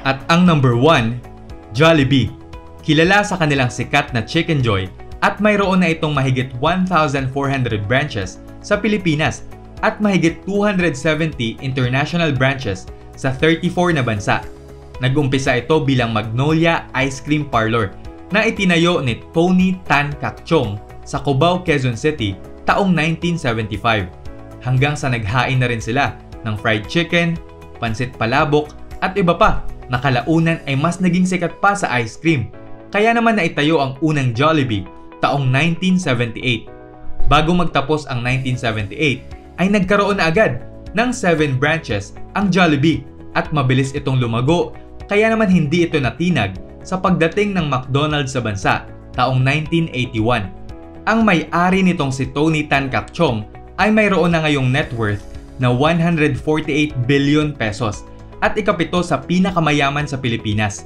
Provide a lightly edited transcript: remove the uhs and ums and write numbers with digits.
At ang number 1, Jollibee. Kilala sa kanilang sikat na Chicken Joy at mayroon na itong mahigit 1,400 branches sa Pilipinas at mahigit 270 international branches sa 34 na bansa. Nag-umpisa ito bilang Magnolia Ice Cream Parlor na itinayo ni Tony Tan Kak Chong sa Cubao, Quezon City taong 1975. Hanggang sa naghain na rin sila ng fried chicken, pansit palabok at iba pa na kalaunan ay mas naging sikat pa sa ice cream. Kaya naman naitayo ang unang Jollibee taong 1978. Bago magtapos ang 1978 ay nagkaroon na agad ng 7 branches ang Jollibee at mabilis itong lumago kaya naman hindi ito natinag sa pagdating ng McDonald's sa bansa taong 1981. Ang may-ari nitong si Tony Tan Kak Chong ay mayroon na ngayong net worth na 148 billion pesos at ikapito sa pinakamayaman sa Pilipinas.